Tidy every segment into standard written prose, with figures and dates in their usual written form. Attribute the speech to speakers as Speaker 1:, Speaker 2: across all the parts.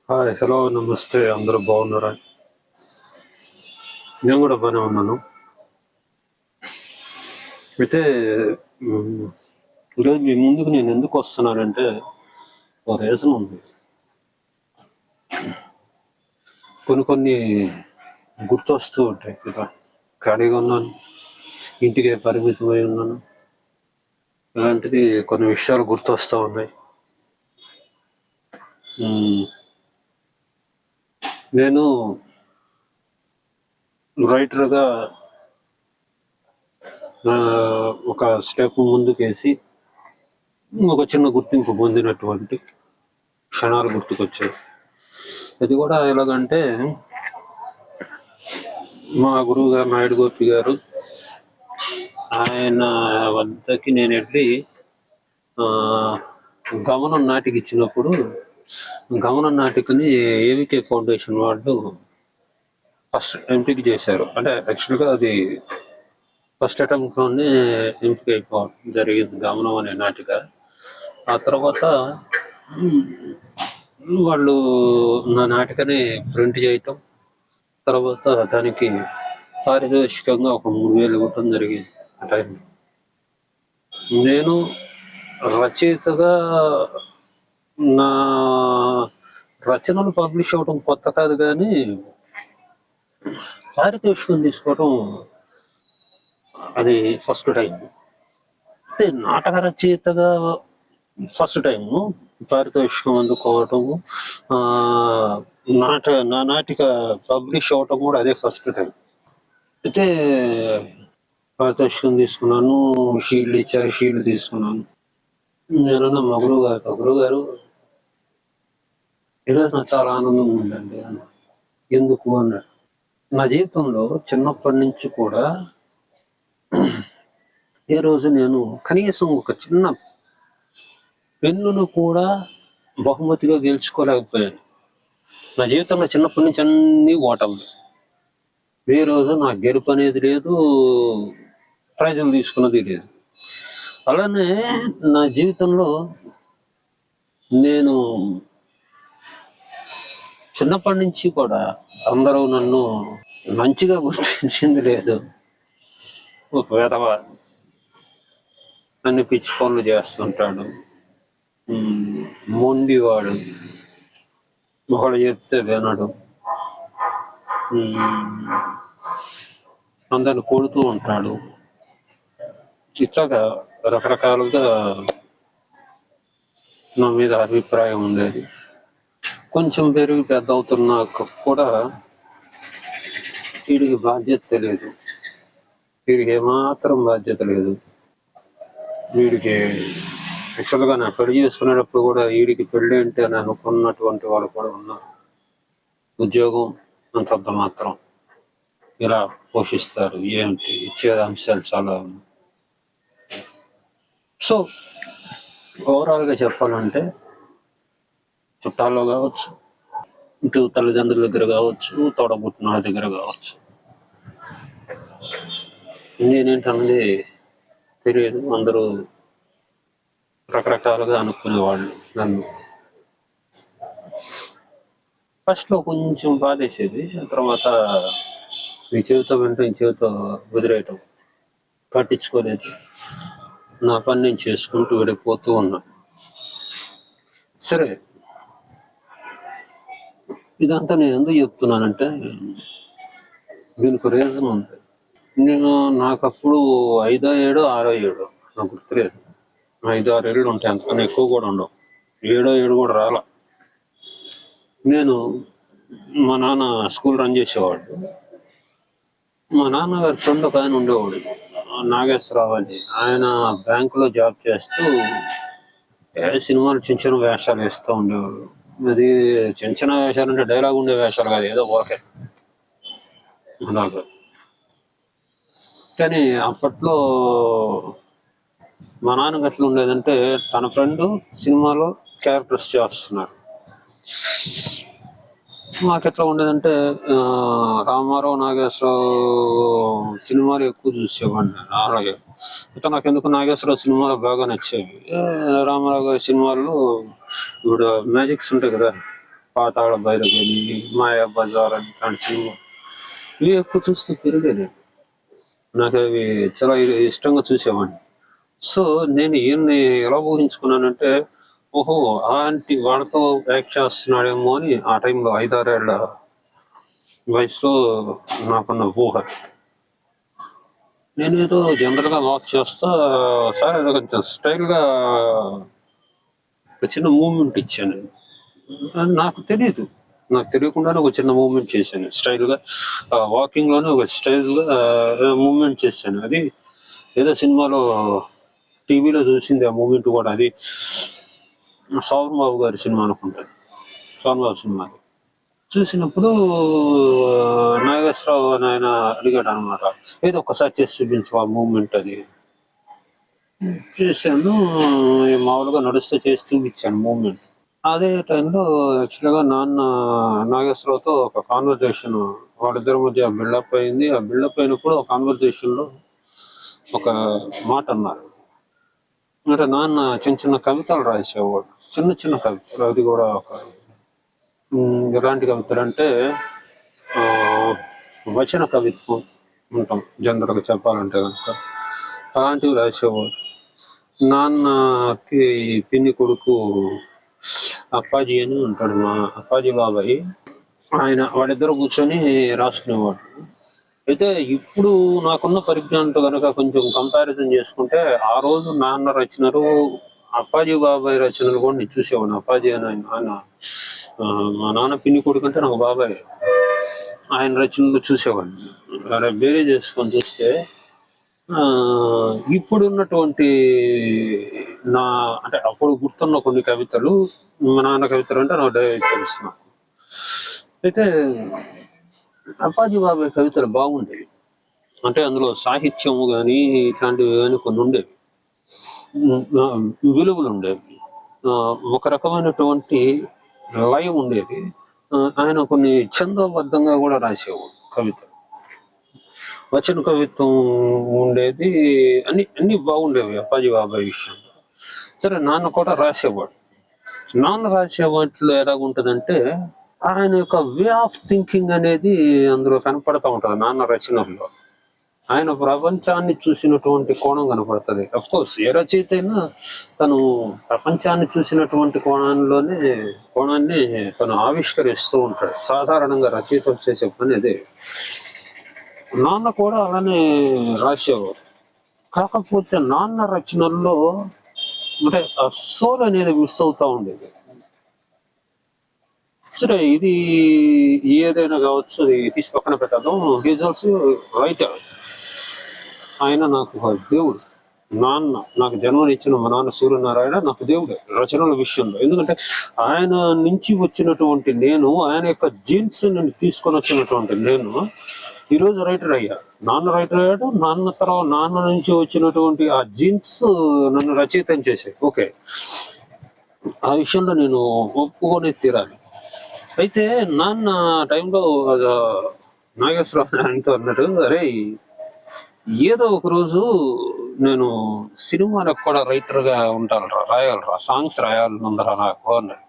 Speaker 1: Hi, hello, నమస్తే. అందరూ బాగున్నారా? నేను కూడా బాగానే ఉన్నాను. అయితే మ్, ఈరోజు మీ ముందుకు నేను ఎందుకు వస్తున్నానంటే ఒక రీజన్ ఉంది. కొన్ని గుర్తొస్తూ ఉంటాయి కదా. ఖాళీగా ఉన్నాను, ఇంటికే పరిమితమై ఉన్నాను. ఇలాంటిది కొన్ని విషయాలు గుర్తొస్తూ ఉన్నాయి. మ్, నేను రైటర్గా ఒక స్టెప్ ముందుకేసి ఒక చిన్న గుర్తింపు పొందినటువంటి క్షణాలు గుర్తుకొచ్చాయి. అది కూడా ఎలాగంటే, మా గురువు గారు నాయుడు గోపి గారు, ఆయన వద్దకి నేను వెళ్ళి ఆ, గమనం నాటిక ఇచ్చినప్పుడు గమనం నాటికని ఏవికే ఫౌండేషన్ వాళ్ళు ఫస్ట్ ఎంపిక చేశారు. అంటే యాక్చువల్గా అది ఫస్ట్ అటెంప్ట్లోనే ఎంపిక అయిపోవడం జరిగింది, గమనం అనే నాటిక. ఆ తర్వాత వాళ్ళు నా నాటికని ప్రింట్ చేయటం, తర్వాత దానికి పారితోషికంగా ఒక 3,000 ఇవ్వటం జరిగింది ఆ టైంలో. నేను రచయితగా నా రచనలు పబ్లిష్ అవ్వడం కొత్త కాదు, కానీ పారితోషికం తీసుకోవడం అది ఫస్ట్ టైం. అంటే నాటక రచయితగా ఫస్ట్ టైము పారితోషికం అందుకోవటము, నా నాటిక పబ్లిష్ అవ్వటం కూడా అదే ఫస్ట్ టైం. అయితే పారితోషికం తీసుకున్నాను, షీల్డ్ ఇచ్చారు, షీల్డ్ తీసుకున్నాను. నేనన్నా మా గురువు గారు ఈరోజు నాకు చాలా ఆనందంగా ఉందండి అన్న. ఎందుకు అన్నారు. నా జీవితంలో చిన్నప్పటి నుంచి కూడా ఏ రోజు నేను కనీసం ఒక చిన్న పెన్నును కూడా బహుమతిగా గెలుచుకోలేకపోయాను. నా జీవితంలో చిన్నప్పటి నుంచి అన్ని ఓటమి. ఏ రోజు నా గెలుపు అనేది లేదు, ప్రైజులు తీసుకున్నది లేదు. అలానే నా జీవితంలో నేను చిన్నప్పటి నుంచి కూడా అందరూ నన్ను మంచిగా గుర్తించింది లేదు. ఒక విధవ, అన్ని పిచ్చి పనులు చేస్తుంటాడు, మొండివాడు, ఒకళ్ళు చెప్తే వినడు, అందరిని కొడుతూ ఉంటాడు. ఇట్లాగా రకరకాలుగా నా మీద అభిప్రాయం ఉండేది. కొంచెం పెరిగి పెద్ద అవుతున్నాక కూడా వీడికి బాధ్యత తెలియదు, వీడికి ఏమాత్రం బాధ్యత లేదు. వీడికి యాక్చువల్గా నా పెళ్లి చేసుకునేటప్పుడు కూడా వీడికి పెళ్ళి అంటే అని అనుకున్నటువంటి వాళ్ళు కూడా ఉన్నారు. ఉద్యోగం అంతంత మాత్రం ఇలా పోషిస్తారు, ఏంటి ఇచ్చే అంశాలు చాలా. సో ఓవరాల్గా చెప్పాలంటే, చుట్టాల్లో కావచ్చు, ఇటు తల్లిదండ్రుల దగ్గర కావచ్చు, తోడబుట్టిన వాళ్ళ దగ్గర కావచ్చు, నేనేంటన్నది తెలియదు. అందరూ రకరకాలుగా అనుకునేవాళ్ళు నన్ను. ఫస్ట్లో కొంచెం బాధేసేది, తర్వాత ఈ చెవితో వింటూ ఈ చెవితో వదిలేయటం, పట్టించుకోలేదు. నా పని నేను చేసుకుంటూ వెళ్ళిపోతూ ఉన్నా. సరే, ఇదంతా నేను ఎందుకు చెప్తున్నానంటే, దీనికి రీజన్ ఉంది. నాకప్పుడు 5 ఏడో 6 ఏడో నాకు గుర్తులేదు. 5-6 ఏళ్ళు ఉంటాయి, అంతకన్నా ఎక్కువ కూడా ఉండవు. 7 ఏడు కూడా రాలా. నేను మా నాన్న స్కూల్ రన్ చేసేవాడు. మా నాన్నగారి ఫ్రెండ్ ఒక ఆయన ఉండేవాడు, నాగేశ్వరరావు అని. ఆయన బ్యాంకులో జాబ్ చేస్తూ సినిమాలు చిన్న చిన్న వేషాలు వేస్తూ ఉండేవాడు. అది చిన్న చిన్న వేషాలు అంటే డైలాగ్ ఉండే వేషాలు కాదు, ఏదో ఓకే అలాగా. కానీ అప్పట్లో మా నాన్నకి ఎట్లా ఉండేదంటే, తన ఫ్రెండ్ సినిమాలో క్యారెక్టర్స్ చేస్తున్నారు. మాకెట్లా ఉండేదంటే, రామారావు, నాగేశ్వరరావు సినిమాలు ఎక్కువ చూసేవాడిని. అలాగే అయితే నాకెందుకు నాగేశ్వరరావు సినిమాలు బాగా నచ్చేవి. రామారావు గారి సినిమాల్లో ఇప్పుడు మ్యాజిక్స్ ఉంటాయి కదా, పాతాళ భైరవి అని, మాయా బజార్ అని ఇట్లాంటి సినిమా ఇవి ఎక్కువ చూస్తూ పెరిగేది. నాకు అవి చాలా ఇష్టంగా చూసేవాడిని. సో నేను ఈయన్ని ఎలా ఊహించుకున్నానంటే, ఓహో అలాంటి వాళ్ళతో యాక్ట్ చేస్తున్నాడేమో అని ఆ టైంలో 5-6 ఏళ్ల వయసులో నాకున్న ఊహ. నేను ఏదో జనరల్గా వాక్ చేస్తా, సార్ ఏదో కొంచెం స్టైల్గా ఒక చిన్న మూమెంట్ ఇచ్చాను. అది నాకు తెలియదు, నాకు తెలియకుండానే ఒక చిన్న మూమెంట్ చేశాను స్టైల్గా. వాకింగ్ లోనే ఒక స్టైల్గా మూమెంట్ చేశాను. అది ఏదో సినిమాలో టీవీలో చూసింది ఆ మూమెంట్ కూడా. అది సోమన్ బాబు గారి సినిమా అనుకుంటాను, సోమన్ బాబు సినిమా. చూసినప్పుడు నాగేశ్వరరావు అని ఆయన అడిగాడు అనమాట, ఏదో ఒకసారి చేసి చూపించు ఆ మూమెంట్. అది చేశాను, మామూలుగా నడుస్తే చేసి చూపించాను మూమెంట్. అదే టైంలో యాక్చువల్గా నాగేశ్వరరావుతో ఒక కాన్వర్జేషన్ వాళ్ళిద్దరి మధ్య బిల్డప్ అయింది. ఆ బిల్డప్ అయినప్పుడు ఆ కాన్వర్జేషన్లో ఒక మాట అన్నారు. అంటే నాన్న చిన్న చిన్న కవితలు రాసేవాడు, చిన్న చిన్న కవితలు. అది కూడా ఒక ఎలాంటి కవితలు అంటే వచన కవిత్వం ఉంటాం జనరల్గా చెప్పాలంటే కనుక, అలాంటివి రాసేవాడు. నాన్నకి పిన్ని కొడుకు అప్పాజీ అని ఉంటాడు, మా అప్పాజీ బాబాయ్. వాళ్ళిద్దరు కూర్చొని రాసుకునేవాడు. అయితే ఇప్పుడు నాకున్న పరిజ్ఞానంతో కనుక కొంచెం కంపారిజన్ చేసుకుంటే, ఆ రోజు నాన్న రచనలు, అప్పాజీ బాబాయ్ రచనలు కూడా నేను చూసేవాడిని. అప్పాజీ అని ఆయన మా నాన్న పిన్ని కొడుకు అంటే నాకు బాబాయ్, ఆయన రచనలు చూసేవాడిని. అలా వేరే చేసుకొని చూస్తే ఇప్పుడున్నటువంటి అంటే అప్పుడు గుర్తున్న కొన్ని కవితలు, మా నాన్న కవితలు అంటే నాకు తెలుసు. నాకు అయితే అప్పాజీ బాబాయ్ కవితలు బాగుండేవి. అంటే అందులో సాహిత్యము కానీ ఇట్లాంటివి కానీ కొన్ని ఉండేవి, విలువలు ఉండేవి, ఒక రకమైనటువంటి లయం ఉండేది. ఆయన కొన్ని ఛందోబద్ధంగా కూడా రాసేవాడు కవిత, వచన కవిత్వం ఉండేది. అన్ని బాగుండేవి అప్పాజీ బాబాయ్ విషయంలో. సరే, నాన్న కూడా రాసేవాడు. నాన్న రాసే వాటిలో ఎలాగుంటుందంటే, ఆయన యొక్క వే ఆఫ్ థింకింగ్ అనేది అందులో కనపడతా ఉంటుంది. నాన్న రచనల్లో ఆయన ప్రపంచాన్ని చూసినటువంటి కోణం కనపడుతుంది. అఫ్ కోర్స్ ఏ రచయిత అయినా తను ప్రపంచాన్ని చూసినటువంటి కోణాన్ని తను ఆవిష్కరిస్తూ ఉంటాడు. సాధారణంగా రచయితలు చేసే పని అదే. నాన్న కూడా అలానే రాసేవారు. కాకపోతే నాన్న రచనల్లో అంటే ఆ సోల్ అనేది మిస్ అవుతా ఉండేది. సరే, ఇది ఏదైనా కావచ్చు, అది తీసి పక్కన పెట్టాను. He's also writer. ఆయన నాకు ఒక దేవుడు. నాన్న నాకు జన్మనిచ్చిన మా నాన్న సూర్యనారాయణ నాకు దేవుడే రచనల విషయంలో. ఎందుకంటే ఆయన నుంచి వచ్చినటువంటి నేను, ఆయన యొక్క జీన్స్ నుండి తీసుకొని వచ్చినటువంటి నేను ఈరోజు రైటర్ అయ్యా. నాన్న రైటర్ అయ్యాడు, నాన్న నుంచి వచ్చినటువంటి ఆ జీన్స్ నన్ను రచయితం చేశాయి. ఓకే, ఆ విషయంలో నేను ఒప్పుకొని తీరాలి. అయితే నాన్న టైంలో నాగేశ్వరరావు ఆయనతో అన్నాడు, అరే ఏదో ఒక రోజు నేను సినిమాలకు కూడా రైటర్గా రాయాలరా, సాంగ్స్ రాయాలి ముందర నాకు అన్నాడు.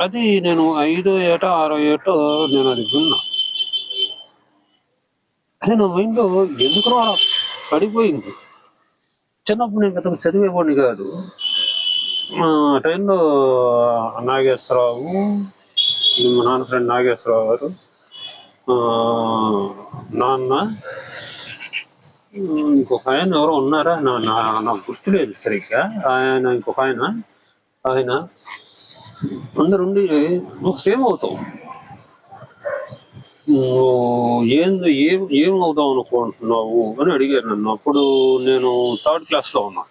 Speaker 1: అది నేను 5వ ఏట 6వ ఏటో నేను అది విన్నా. అది నా మైండ్లో ఎందుకు అలా పడిపోయింది. చిన్నప్పుడు నేను పెద్దగా చదివేవాడిని కాదు. ఆ టైంలో నాగేశ్వరరావు, మా నాన్న ఫ్రెండ్ నాగేశ్వరరావు గారు, నాన్న, ఇంకొక ఆయన ఎవరో ఉన్నారా, నాకు గుర్తులేదు సరిగ్గా. ఇంకొక ఆయన అందరుండి సేమ్ అవుతావు, ఏం అవుదాం అనుకుంటున్నావు అని అడిగారు నన్ను. అప్పుడు నేను 3rd క్లాస్లో ఉన్నా,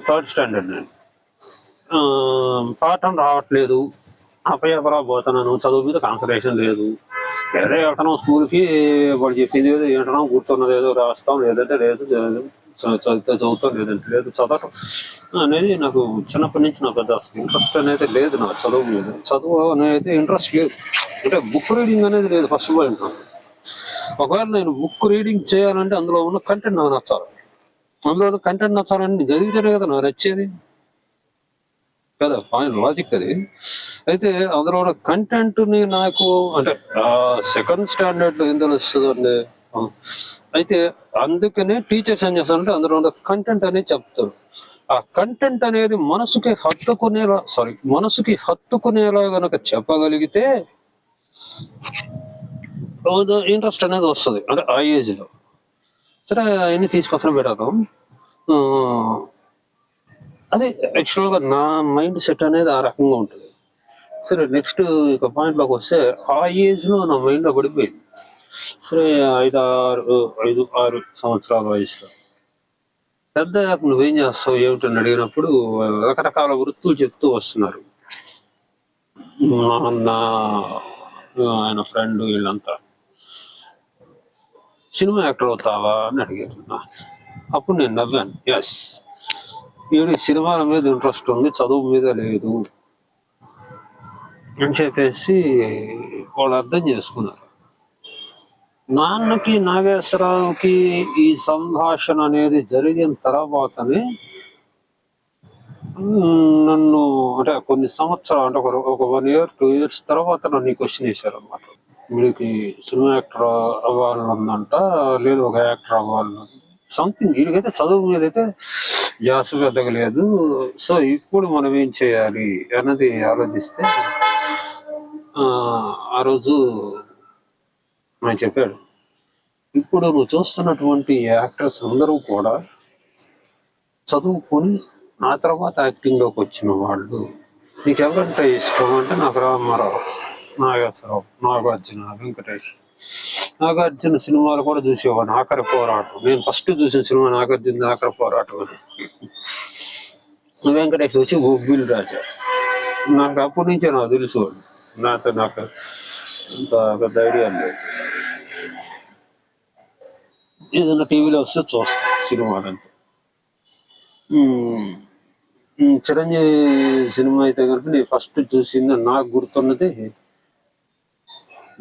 Speaker 1: 3rd స్టాండర్డ్. నేను పాఠం రావట్లేదు, అపయపరా పోతున్నాను, చదువు మీద కాన్సన్ట్రేషన్ లేదు. వేరే వెళ్తున్నాం స్కూల్కి, వాడు చెప్పింది ఏదో ఏంటన్నా గుర్తున్నది ఏదో రాస్తాం, లేదంటే లేదు, చదువుతాం లేదంటే లేదు. చదవటం అనేది నాకు చిన్నప్పటి నుంచి నాకు పెద్ద ఇంట్రెస్ట్ అనేది లేదు. నాకు చదువు మీద అనేది ఇంట్రెస్ట్ లేదు. అంటే బుక్ రీడింగ్ అనేది లేదు ఫస్ట్ ఆఫ్ ఆల్. ఒకవేళ నేను బుక్ రీడింగ్ చేయాలంటే అందులో ఉన్న కంటెంట్ నాకు నచ్చాలి. అందులో ఉన్న కంటెంట్ నచ్చాలంటే చదివితేనే కదా నాకు నచ్చేది. కదా పాయింట్ లాజిక్ అది. అయితే అందులో ఉన్న కంటెంట్ని నాకు అంటే సెకండ్ స్టాండర్డ్లో ఏం తెలుస్తుందండి. ఆ, అయితే అందుకనే టీచర్స్ ఏం చేస్తారంటే అందులో ఉన్న కంటెంట్ అనేది చెప్తారు. ఆ కంటెంట్ అనేది మనసుకి హత్తుకునేలా గనక చెప్పగలిగితే ఇంట్రెస్ట్ అనేది వస్తుంది అంటే ఆ ఏజ్ లో. సరే అవన్నీ తీసుకొచ్చిన పెడతాం. ఆ, అదే యాక్చువల్ గా నా మైండ్ సెట్ అనేది ఆ రకంగా ఉంటుంది. సరే నెక్స్ట్ ఇక పాయింట్ లోకి వస్తే ఆ ఏజ్ లో నా మైండ్ లో పడిపోయింది. సరే 5, 6 వయసులో పెద్ద నువ్వేం చేస్తావు ఏమిటని అడిగినప్పుడు రకరకాల వృత్తులు చెప్తూ వస్తున్నారు. నా ఆయన ఫ్రెండ్ వీళ్ళంతా సినిమా యాక్టర్ అవుతావా అని అడిగారు. అప్పుడు నేను నవ్వాను. ఎస్, వీడి సినిమాల మీద ఇంట్రెస్ట్ ఉంది, చదువు మీద లేదు అని చెప్పేసి వాళ్ళు అర్థం చేసుకున్నారు. నాన్నకి నాగేశ్వరరావుకి ఈ సంభాషణ అనేది జరిగిన తర్వాతనే నన్ను అంటే కొన్ని సంవత్సరాలు అంటే ఒక 1 year 2 years తర్వాత నన్ను ఈ క్వశ్చన్ వేశారు అనమాట. వీడికి సినిమా యాక్టర్ అవ్వాలని ఉందంట, లేదు ఒక యాక్టర్ అవ్వాలని సంథింగ్. వీడికైతే చదువు మీద అయితే ధ్యాస పెద్దగా లేదు. సో ఇప్పుడు మనం ఏం చేయాలి అన్నది ఆలోచిస్తే ఆ రోజు ఆయన చెప్పాడు, ఇప్పుడు నువ్వు చూస్తున్నటువంటి యాక్టర్స్ అందరూ కూడా చదువుకొని ఆ తర్వాత యాక్టింగ్లోకి వచ్చిన వాళ్ళు. నీకు ఎవరంటే ఇష్టం అంటే నాకు రామారావు, నాగేశ్వరరావు, నాగార్జున, వెంకటేష్. నాగార్జున సినిమాలు కూడా చూసేవాడిని. ఆఖరి పోరాటం నేను ఫస్ట్ చూసిన సినిమా నాగార్జున ఆఖరి పోరాటం అని. వెంకటేష్ వచ్చి బొబ్బిలి రాజా. నాకు అప్పటి నుంచే నాకు తెలుసు. నాకు అంత పెద్ద ఐడియా లేదు. ఏదైనా టీవీలో వస్తే చూస్తాను సినిమాలంతా. చిరంజీవి సినిమా అయితే కనుక నేను ఫస్ట్ చూసింది నాకు గుర్తున్నది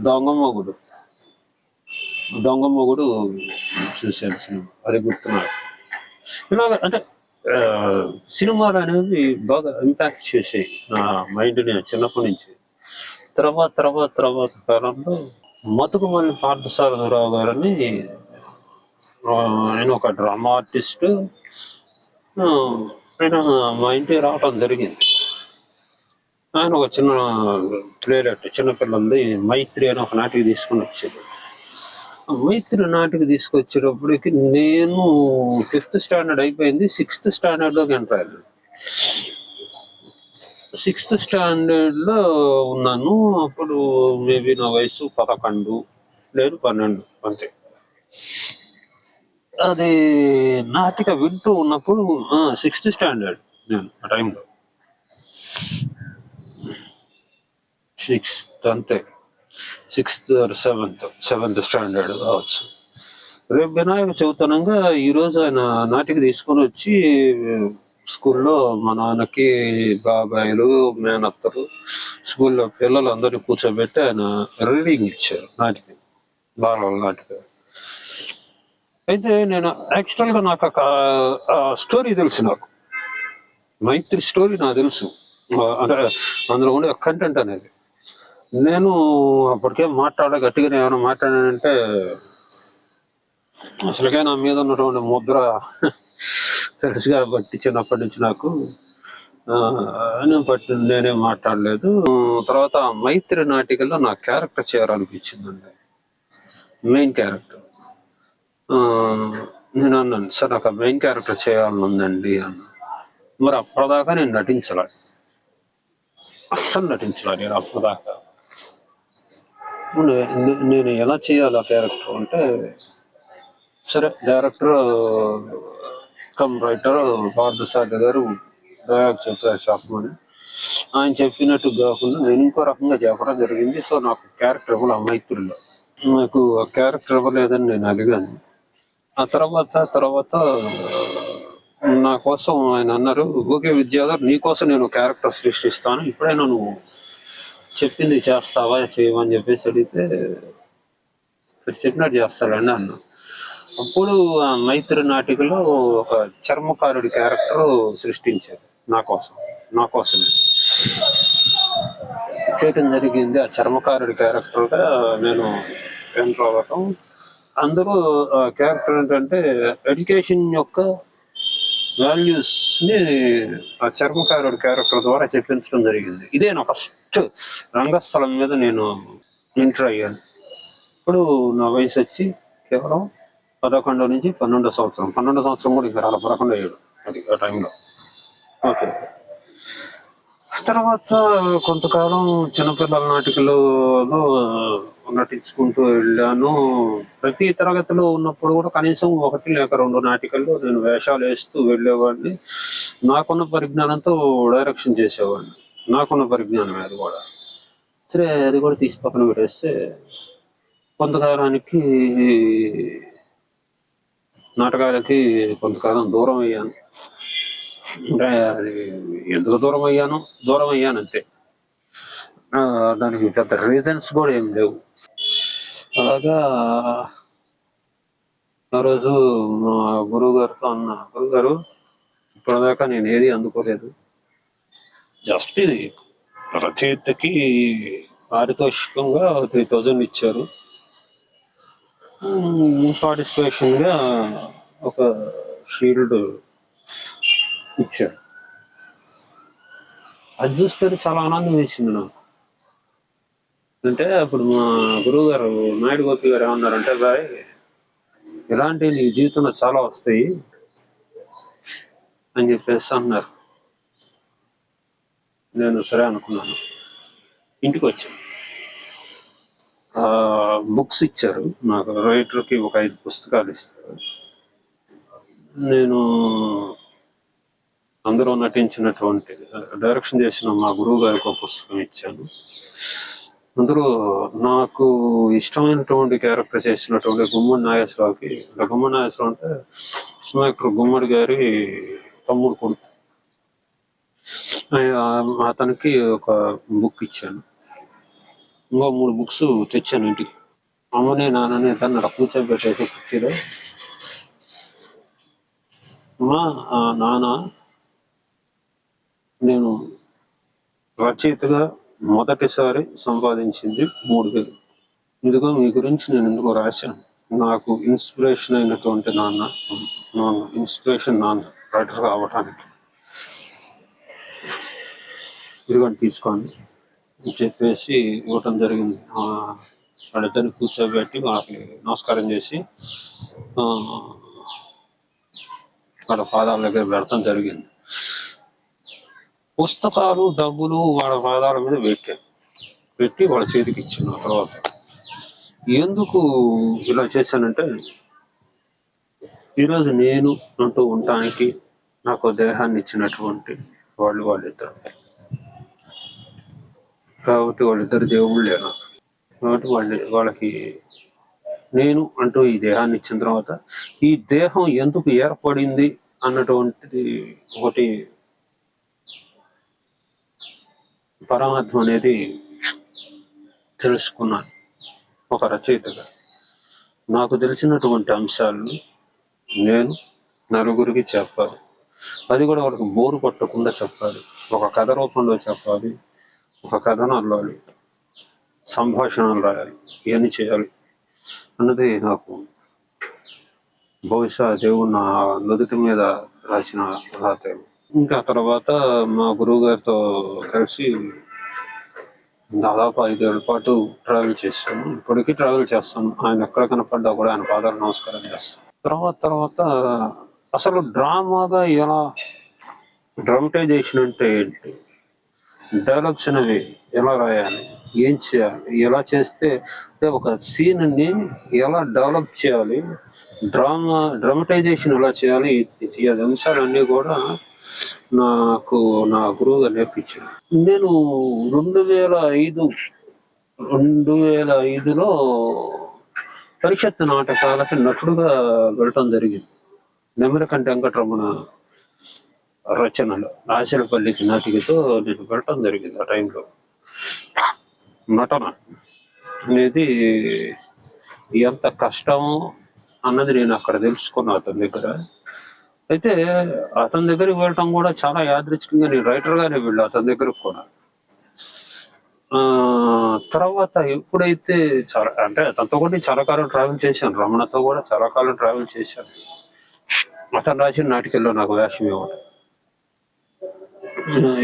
Speaker 1: దొంగమ్మగుడు చూశాను సినిమా. అది గుర్తున్నాడు. ఇలాగ అంటే సినిమాలు అనేవి బాగా ఇంపాక్ట్ చేసాయి నా మైండ్ని చిన్నప్పటి నుంచి. తర్వాత కాలంలో మతుకుమల్లి పార్థసారథిరావు గారని ఆయన ఒక డ్రామా ఆర్టిస్ట్. ఆయన మా ఇంటికి రావటం జరిగింది. ఆయన ఒక చిన్న ప్లేలెట్ చిన్నపిల్లలది మైత్రి అని ఒక నాటికి తీసుకుని వచ్చాడు. మైత్రి నాటికి తీసుకొచ్చేటప్పటికి నేను 5th స్టాండర్డ్ అయిపోయింది, 6th స్టాండర్డ్లోకి ఎంటర్ అయ్యాను. 6th స్టాండర్డ్లో ఉన్నాను. అప్పుడు మేబీ నా వయసు 11 లేదు 12 అంతే. అది నాటిక వింటూ ఉన్నప్పుడు 6th స్టాండర్డ్ నేను ఆ టైంలో. 6th అంతే, 6th or 7th స్టాండర్డ్ కావచ్చు. రేపు వినాయక చవితనంగా ఈరోజు ఆయన నాటికి తీసుకొని వచ్చి స్కూల్లో మా నాన్నకి బాబాయిలు మేనత్తలు స్కూల్లో పిల్లలందరినీ కూర్చోబెట్టి ఆయన రీడింగ్ ఇచ్చారు నాటికి, బాలల నాటిక. అయితే నేను యాక్చువల్గా నాకు స్టోరీ తెలుసు. నాకు మైత్రి స్టోరీ నాకు తెలుసు, అంటే అందులో ఉండే కంటెంట్ అనేది. నేను అప్పటికే గట్టిగానే ఏమైనా మాట్లాడానంటే అసలుకే నా మీద ఉన్నటువంటి ముద్ర తెలుసు కాబట్టి చిన్నప్పటి నుంచి నాకు నేనేం మాట్లాడలేదు. తర్వాత మైత్రి నాటికల్లో నా క్యారెక్టర్ చేయాలనిపించిందండి, మెయిన్ క్యారెక్టర్. నేను అన్నాను, సార్ నాకు మెయిన్ క్యారెక్టర్ చేయాలని ఉందండి అన్న. మరి అప్పటిదాకా నేను అస్సలు నటించలే. నేను అప్పటిదాకా నేను ఎలా చేయాలి ఆ క్యారెక్టర్ అంటే, సరే డైరెక్టర్ కమ్ రైటర్ పార్థసారథి గారు డైలాగ్ చెప్పారు చెప్పమని. ఆయన చెప్పినట్టు కాకుండా నేను ఇంకో రకంగా చెప్పడం జరిగింది. సో నాకు క్యారెక్టర్ ఇవ్వాలి మైత్రిలో. నాకు ఆ క్యారెక్టర్ ఇవ్వలేదని నేను అడిగాను. ఆ తర్వాత నా కోసం ఆయన అన్నారు, ఓకే విద్యాధర్, నీకోసం నేను క్యారెక్టర్ సృష్టిస్తాను, ఇప్పుడైనా నువ్వు చెప్పింది చేస్తావా చేయమని చెప్పేసి అడిగితే చెప్పినట్టు చేస్తాడండి అన్న. అప్పుడు ఆ మైత్రి నాటికలో ఒక చర్మకారుడి క్యారెక్టర్ సృష్టించారు నా కోసం. నా కోసమే చేయటం జరిగింది. ఆ చర్మకారుడి క్యారెక్టర్గా నేను ఎంటర్ అవ్వటం. అందరూ క్యారెక్టర్ ఏంటంటే ఎడ్యుకేషన్ యొక్క వాల్యూస్ని ఆ చర్మకారుడి క్యారెక్టర్ ద్వారా చెప్పించడం జరిగింది. ఇదే నా ఫస్ట్ రంగస్థలం మీద నేను ఎంటర్ అయ్యాను. ఇప్పుడు నా వయసు వచ్చి కేవలం 11 నుంచి 12 సంవత్సరం. 12 సంవత్సరం కూడా ఇంకా రాల 11 ఏడు అది ఆ టైంలో. ఓకే. తర్వాత కొంతకాలం చిన్నపిల్లల నాటికలో నటించుకుంటూ వెళ్ళాను. ప్రతి తరగతిలో ఉన్నప్పుడు కూడా కనీసం 1 లేక 2 నాటికల్లో నేను వేషాలు వేస్తూ వెళ్ళేవాడిని. నాకున్న పరిజ్ఞానంతో డైరెక్షన్ చేసేవాడిని. నాకున్న పరిజ్ఞానం అది కూడా. సరే, అది కూడా తీసి పక్కన పెట్టేస్తే కొంతకాలానికి నాటకాలకి కొంతకాలం దూరం అయ్యాను. అంటే అది ఎందుకు దూరం అయ్యాను అంతే. దానికి పెద్ద రీజన్స్ కూడా ఏం లేవు. అలాగా ఆ రోజు మా గురువు గారితో అన్న, గురువుగారు ఇప్పటిదాకా నేను ఏది అందుకోలేదు, జస్ట్ ఇది రచయితకి పారితోషికంగా 3000 ఇచ్చారు, పార్టిసిపేషన్గా ఒక షీల్డ్ ఇచ్చారు. అది చూస్తే చాలా ఆనందం వేసింది నాకు. అంటే అప్పుడు మా గురువు గారు నాయుడు గోపి గారు ఏమన్నారంటే, బాయ్ ఇలాంటి నీ జీవితంలో చాలా వస్తాయి అని చెప్పేసి అన్నారు. నేను సరే అనుకున్నాను. ఇంటికి వచ్చాను. బుక్స్ ఇచ్చారు నాకు. రైటర్కి ఒక 5 పుస్తకాలు ఇస్తారు. నేను అందరూ నటించినటువంటి డైరెక్షన్ చేసిన మా గురువు గారికి ఒక పుస్తకం ఇచ్చాను. అందరూ నాకు ఇష్టమైనటువంటి క్యారెక్టర్ చేసినటువంటి గుమ్మడి నాగేశ్వరరావుకి, గుమ్మడి నాగేశ్వరరావు అంటే ఇన్స్పెక్టర్ గుమ్మడి గారి తమ్ముడు కొడుకు, అతనికి ఒక బుక్ ఇచ్చాను. ఇంకో 3 బుక్స్ తెచ్చాను ఇంటికి. అమ్మని నాన్నని తను అక్కడ కూర్చోబెట్టేసి కుర్చీలో, అమ్మా నాన్న, నేను రచయితగా మొదటిసారి సంపాదించింది 3000. ఇందుకో మీ గురించి నేను ఎందుకో రాశాను. నాకు ఇన్స్పిరేషన్ అయినటువంటి నాన్న రైటర్ కావటానికి. ఇదిగోండి తీసుకోండి అని చెప్పేసి ఇవ్వటం జరిగింది. వాళ్ళిద్దరిని కూర్చోబెట్టి వాళ్ళకి నమస్కారం చేసి వాళ్ళ పాదాల దగ్గర పెడతాం జరిగింది. పుస్తకాలు, డబ్బులు వాళ్ళ పాదాల మీద పెట్టి వాళ్ళ చేతికి ఇచ్చాను. ఆ తర్వాత ఎందుకు ఇలా చేశానంటే, ఈరోజు నేను అంటూ ఉండటానికి నాకు దేహాన్ని ఇచ్చినటువంటి వాళ్ళిద్దరు. కాబట్టి వాళ్ళిద్దరు దేవుళ్ళే నాకు. కాబట్టి వాళ్ళకి నేను అంటూ ఈ దేహాన్ని ఇచ్చిన తర్వాత ఈ దేహం ఎందుకు ఏర్పడింది అన్నటువంటిది ఒకటి పరమాత్మ అనేది తెలుసుకున్నాను. ఒక రచయితగా నాకు తెలిసినటువంటి అంశాలను నేను నలుగురికి చెప్పాలి. అది కూడా వాళ్ళకి బోరు కొట్టకుండా చెప్పాలి. ఒక కథ రూపంలో చెప్పాలి, ఒక కథను అల్లాలి, సంభాషణలు రాయాలి, ఇవన్నీ చేయాలి అన్నది నాకు బహుశా దేవుడు నా నుదుటి మీద రాసిన రాతేమో. ఇంకా తర్వాత మా గురువు గారితో కలిసి దాదాపు 5 ఏళ్ల పాటు ట్రావెల్ చేస్తాను. ఇప్పటికీ ట్రావెల్ చేస్తాను. ఆయన ఎక్కడ కనపడ్డా కూడా ఆయన పాదాలు నమస్కారం చేస్తాను. తర్వాత అసలు డ్రామాగా ఎలా డ్రామటైజేషన్ అంటే ఏంటి, డైలాగ్స్ అనేవి ఎలా రాయాలి, ఏం చేయాలి, ఎలా చేస్తే ఒక సీన్ని ఎలా డెవలప్ చేయాలి, డ్రామటైజేషన్ ఎలా చేయాలి, ఈ అంశాలన్నీ కూడా నాకు నా గురువుగా నేర్పించారు. నేను 2005లో పరిషత్ నాటకాలకి నటుడుగా వెళ్ళటం జరిగింది. నెమలికంటి వెంకటరమణ రచనలు ఆశలపల్లికి నాటికతో నేను వెళ్ళటం జరిగింది. ఆ టైంలో నటన అనేది ఎంత కష్టం అన్నది నేను అక్కడ తెలుసుకున్నా అతని దగ్గర. అయితే అతని దగ్గరికి వెళ్ళటం కూడా చాలా యాదృచ్ఛికంగా, నేను రైటర్ గానే వెళ్ళా అతని దగ్గరకు కూడా. తర్వాత ఎప్పుడైతే చాలా అంటే అతనితో కూడా నేను చాలా కాలం ట్రావెల్ చేశాను, రమణతో కూడా చాలా కాలం ట్రావెల్ చేశాను. అతను రాసిన నాటికల్లో నాకు వేషం ఇవ్వడం,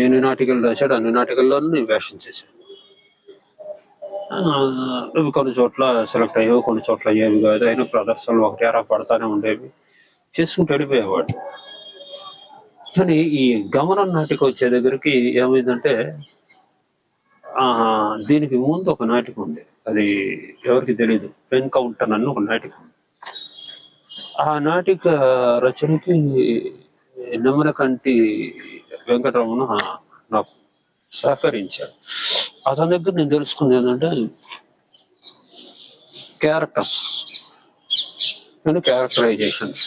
Speaker 1: ఎన్ని నాటికలు రాశాడు అన్ని నాటికల్లోనూ నేను వేషం చేశాను. ఇవి కొన్ని చోట్ల సెలెక్ట్ అయ్యేవి, కొన్ని చోట్ల అయ్యేవి కాదు. అయినా ప్రదర్శనలు ఒకటి అరా పడతానే ఉండేవి, చేసుకుంటూ వెళ్ళిపోయేవాడు. కానీ ఈ గమనం నాటిక వచ్చే దగ్గరికి ఏమైందంటే, దీనికి ముందు ఒక నాటిక ఉంది, అది ఎవరికి తెలీదు, ఎన్కౌంటర్ అని ఒక నాటిక ఉంది. ఆ నాటిక రచనకి నెమలకంటి వెంకటరమణ నాకు సహకరించాడు. అతని దగ్గర నేను తెలుసుకుంది ఏంటంటే క్యారెక్టర్స్ అండ్ క్యారెక్టరైజేషన్స్.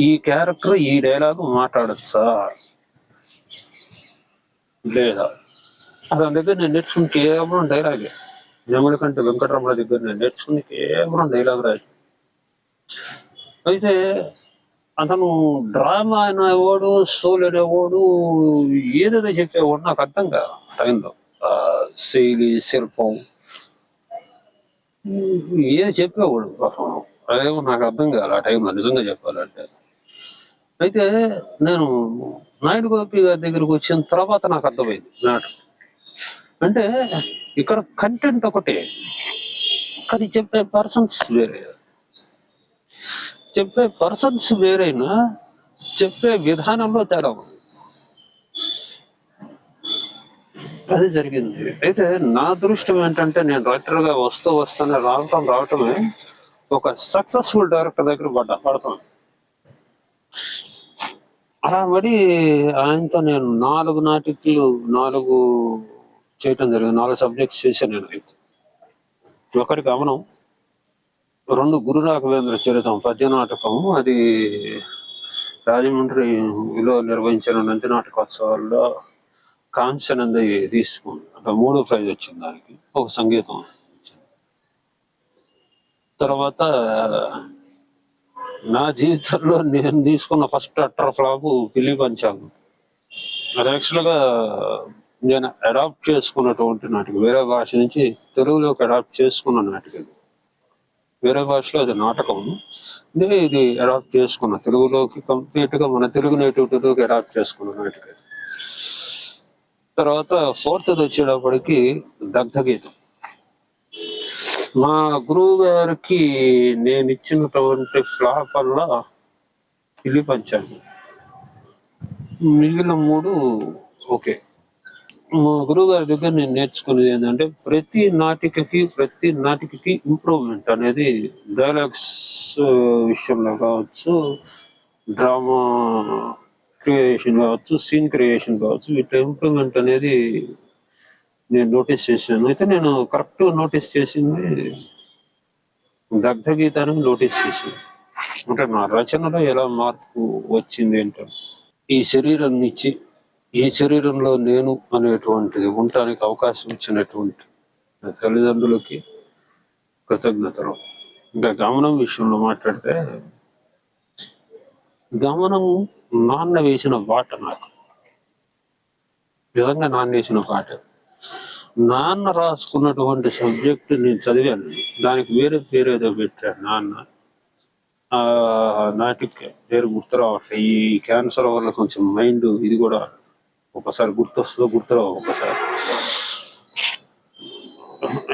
Speaker 1: ఈ క్యారెక్టర్ ఈ డైలాగ్ మాట్లాడచ్చా లేదా, అతని దగ్గర నేను నేర్చుకుని కేవలం డైలాగే. నెమలకంటి వెంకటరమణ దగ్గర నేను నేర్చుకుని కేవలం డైలాగ్ రాజు. అయితే అతను డ్రామా అనేవాడు, సోల్ అనేవాడు, ఏదేదో చెప్పేవాడు నాకు అర్థం కాదు టైంలో. శైలి, శిల్పం ఏది చెప్పేవాడు అదేమో నాకు అర్థం కాదు ఆ టైంలో నిజంగా చెప్పాలంటే. అయితే నేను నాయుడు గోపి గారి దగ్గరకు వచ్చిన తర్వాత నాకు అర్థమైంది నాటకం అంటే ఇక్కడ కంటెంట్ ఒకటే, కానీ చెప్పే పర్సన్స్ వేరే. చెప్పే పర్సన్స్ వేరైనా చెప్పే విధానంలో తేడా ఉంది. అది జరిగింది. అయితే నా దృష్టం ఏంటంటే, నేను రైటర్గా వస్తానే రావటమే ఒక సక్సెస్ఫుల్ డైరెక్టర్ దగ్గర పడతాను. అలా పడి ఆయనతో నేను 4 నాటికలు చేయటం జరిగింది. 4 సబ్జెక్ట్స్ చేశాను నేను. అయితే ఒకటి గమనం, 2 గురు రాఘవేంద్ర చరితం పద్య నాటకం, అది రాజమండ్రిలో నిర్వహించిన నంది నాటకోత్సవాల్లో కాంస్యనంది తీసుకుంది, అంటే 3వ ప్రైజ్ వచ్చింది దానికి, ఒక సంగీతం. తర్వాత నా జీవితంలో నేను తీసుకున్న ఫస్ట్ అట్టర్ ఫ్లాప్ పిల్లి పంచాంగం. అది యాక్చువల్గా నేను అడాప్ట్ చేసుకున్నటువంటి నాటిక, వేరే భాష నుంచి తెలుగులోకి అడాప్ట్ చేసుకున్న నాటిక. వేరే భాషలో అది నాటకం, ఇది అడాప్ట్ చేసుకున్న తెలుగులోకి, కంప్లీట్ గా మన తెలుగు నేటివిటీలోకి అడాప్ట్ చేసుకున్న నాటిక. తర్వాత 4th వచ్చేటప్పటికి దగ్ధగీతం. మా గురువు గారికి నేను ఇచ్చినటువంటి ఫ్లాప్ వల్ల పిల్లి పంచాంగం, మిగిలిన 3 ఓకే. మా గురువు గారి దగ్గర నేను నేర్చుకునేది ఏంటంటే, ప్రతి నాటికకి ఇంప్రూవ్మెంట్ అనేది, డైలాగ్స్ విషయంలో కావచ్చు, డ్రామా క్రియేషన్ కావచ్చు, సీన్ క్రియేషన్ కావచ్చు, వీటి ఇంప్రూవ్మెంట్ అనేది నేను నోటీస్ చేశాను. అయితే నేను కరెక్ట్ నోటీస్ చేసింది దగ్ధగీతానికి నోటీస్ చేసింది. అంటే నా రచనలో ఎలా మార్పు వచ్చింది ఏంటంటే, ఈ శరీరాన్ని ఇచ్చి ఈ శరీరంలో నేను అనేటువంటిది ఉండటానికి అవకాశం ఇచ్చినటువంటి నా తల్లిదండ్రులకి కృతజ్ఞతలు. ఇంకా గమనం విషయంలో మాట్లాడితే, గమనం నాన్న వేసిన బాట, నాకు నిజంగా నాన్న వేసిన బాట. నాన్న రాసుకున్నటువంటి సబ్జెక్ట్ నేను చదివాను, దానికి వేరే పేరు ఏదో పెట్టాడు నాన్న. నాటిక పేరు గుర్తు రావట్లేదు. ఈ క్యాన్సర్ వల్ల కొంచెం మైండ్ ఇది కూడా ఒకసారి గుర్తురావు ఒకసారి.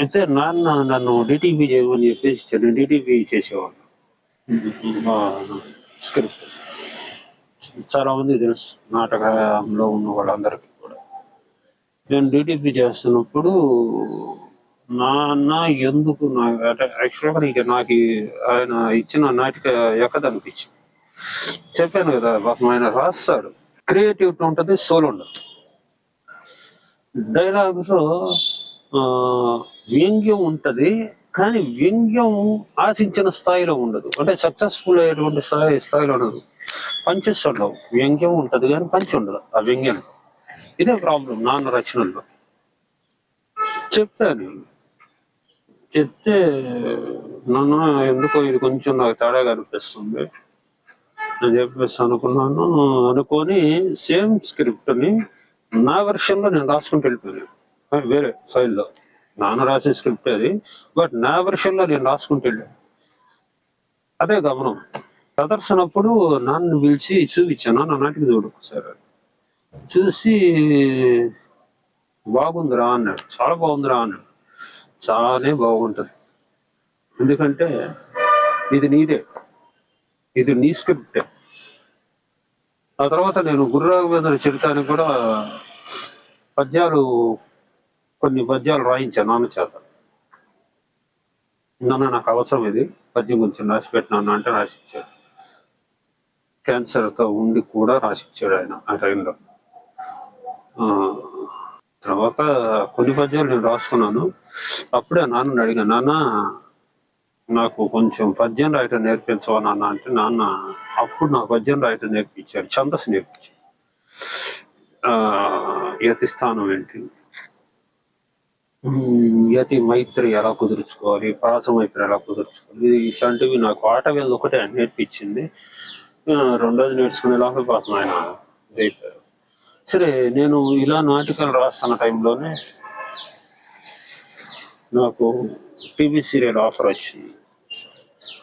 Speaker 1: అయితే నాన్న నన్ను డిటిపి చేయమని చెప్పేసి డిటిపి చేసేవాళ్ళు. స్క్రిప్ట్ చాలా మంది తెలుసు, నాటకంలో ఉన్న వాళ్ళందరికీ కూడా. నేను డిటిపి చేస్తున్నప్పుడు నాన్న ఎందుకు అంటే యాక్చువల్గా నాకు ఆయన ఇచ్చిన నాటిక ఎక్కదనిపించింది. చెప్పాను కదా, పాపం ఆయన రాస్తాడు, క్రియేటివిటీ ఉంటుంది, సోల్ ఉండదు. డైలాగులో వ్యంగ్యం ఉంటది, కానీ వ్యంగ్యం ఆశించిన స్థాయిలో ఉండదు, అంటే సక్సెస్ఫుల్ అయ్యేటువంటి స్థాయిలో ఉండదు. పంచెస్ ఉండవు, వ్యంగ్యం ఉంటది కానీ పంచి ఉండదు ఆ వ్యంగ్యం. ఇదే ప్రాబ్లం నాన్న రచనల్లో. చెప్పాను, చెప్తే నాన్న ఎందుకో ఇది కొంచెం నాకు తేడాగా అనిపిస్తుంది, అని చెప్పేసి అనుకున్నాను. అనుకొని సేమ్ స్క్రిప్ట్ని నా వెర్షన్లో నేను రాసుకుంటూ వెళ్ళిపోయాను. వేరే ఫైల్లో నాన్న రాసిన స్క్రిప్ట్ అది, బట్ నా వెర్షన్లో నేను రాసుకుంటూ వెళ్ళాను. అదే గమనం. ప్రదర్శనప్పుడు నాన్న పిలిచి చూపించాను, నా నాటికి చూడు ఒకసారి. చూసి బాగుందిరా అన్నాడు, చాలా బాగుందిరా అన్నాడు. చాలానే బాగుంటుంది, ఎందుకంటే ఇది నీదే, ఇది నీ స్క్రిప్టే. ఆ తర్వాత నేను గుర్రాగోవిందుల చరితానికి కూడా కొన్ని పద్యాలు రాయించాను నాన్న చేత. నాన్న నాకు అవసరం, ఇది పద్యం గురించి రాసి పెట్టినాను అంటే రాసిచ్చాడు. క్యాన్సర్తో ఉండి కూడా రాసిచ్చాడు ఆయన ఆ టైంలో. తర్వాత కొన్ని పద్యాలు నేను రాసుకున్నాను. అప్పుడే నాన్నని అడిగా, నాన్న నాకు కొంచెం పద్యం రాయటం నేర్పించవా నాన్న అంటే, నాన్న అప్పుడు నాకు పద్యం రాయటం నేర్పించారు, ఛందస్సు నేర్పించారు. యతి స్థానం ఏంటి, యతి మైత్రి ఎలా కుదుర్చుకోవాలి, ప్రాస మైత్రి ఎలా కుదుర్చుకోవాలి, ఇట్లాంటివి నాకు ఆట వేళ ఒకటే నేర్పించింది. రెండోది నేర్చుకునేలాగా పాపం ఆయన అయిపోయారు. సరే, నేను ఇలా నాటికలు రాస్తున్న టైంలోనే నాకు టీవీ సీరియల్ ఆఫర్ వచ్చింది.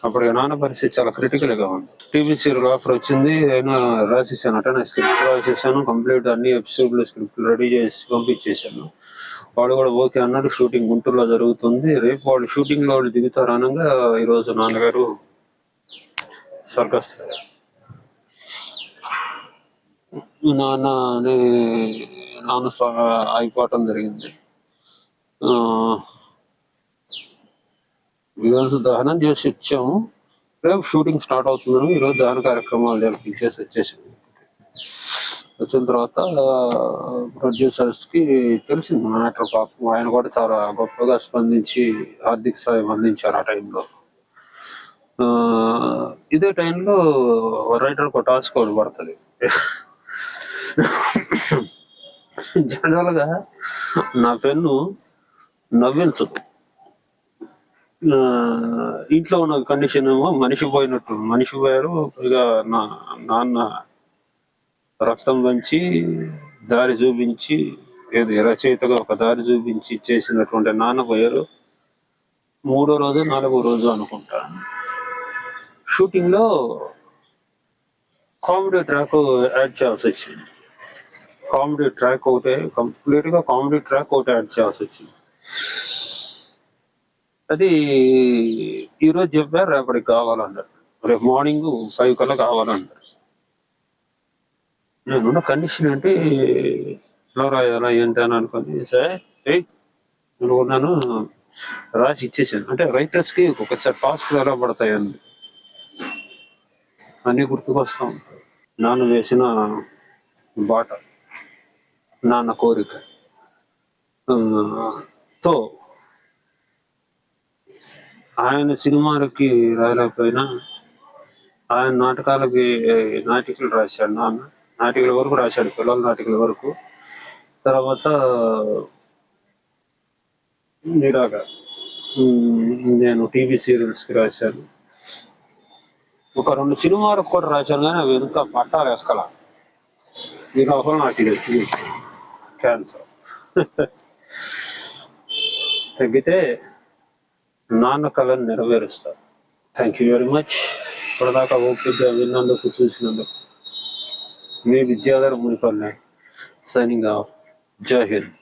Speaker 1: అప్పుడు నాన్న పరిస్థితి చాలా క్రిటికల్గా ఉంది. టీవీ సీరియల్ ఆఫర్ వచ్చింది, అయినా రాసేసాను. అట నేను స్క్రిప్ట్ రాసేసాను, కంప్లీట్ అన్ని ఎపిసోడ్లు స్క్రిప్ట్ రెడీ చేసి పంపించేసాను. వాడు కూడా ఓకే అన్నాడు. షూటింగ్ గుంటూరులో జరుగుతుంది, రేపు వాళ్ళు షూటింగ్లో వాళ్ళు దిగుతారు అనగా ఈరోజు నాన్నగారు స్వర్గస్థులయ్యారు. నాన్న అయిపోవటం జరిగింది. ఈరోజు దహనం చేసి వచ్చాము, రేపు షూటింగ్ స్టార్ట్ అవుతుందని ఈరోజు దహన కార్యక్రమాలు జరిపించేసి వచ్చేసాము. వచ్చిన తర్వాత ప్రొడ్యూసర్స్కి తెలిసింది మ్యాటర్. పాపం ఆయన కూడా చాలా గొప్పగా స్పందించి ఆర్థిక సాయం అందించారు ఆ టైంలో. ఇదే టైంలో రైటర్కి ఒక టాస్క్ ఒకటి పడుతుంది. జనరల్గా నా పెన్ను నవ్వించదు. ఇంట్లో ఉన్న కండిషన్ ఏమో మనిషి పోయారు. పైగా నా నాన్న రక్తం పంచి దారి చూపించి, ఏది రచయితగా ఒక దారి చూపించి చేసినటువంటి నాన్న పోయారు. 3వ రోజు 4వ రోజు అనుకుంటా షూటింగ్లో కామెడీ ట్రాక్ యాడ్ చేయాల్సి వచ్చింది. కామెడీ ట్రాక్ ఒకటే, కంప్లీట్గా కామెడీ ట్రాక్ ఒకటి యాడ్ చేయాల్సి వచ్చింది. అది ఈరోజు చెప్పారు, రేపటికి కావాలన్నారు. రేపు మార్నింగ్ 5 కల్లా కావాలన్నారు. నేనున్న కండిషన్ ఏంటి, ఎలా రాయాలా ఏంటి అని అనుకుని సరే అనుకున్నాను, రాసి ఇచ్చేసాను. అంటే రైటర్స్కి ఒక్కొక్కసారి టాస్క్లు ఎలా పడతాయండి అన్నీ గుర్తుకొస్తా ఉంటాయి. నాన్న వేసిన బాట, నాన్న కోరిక తో ఆయన సినిమాలకి రాయలేకపోయినా ఆయన నాటికలు రాశాడు. నాన్న నాటికల వరకు రాశాడు, పిల్లల నాటికల వరకు. తర్వాత ఇలాగా నేను టీవీ సీరియల్స్కి రాశాను. ఒక 2 సినిమాలకు కూడా రాశాను, కానీ అవి ఎంత పట్టాలు ఎక్కల. ఈ లోపల నాకు ఇది వచ్చింది, క్యాన్సర్. తగ్గితే నాన్న కళను నెరవేరుస్తారు. Thank you very much. ఇప్పటిదాకా ఓపికగా విన్నందుకు, చూసినందుకు. మీ విద్యాధర్ మునిపల్లి, సైనింగ్ ఆఫ్. జై హింద్.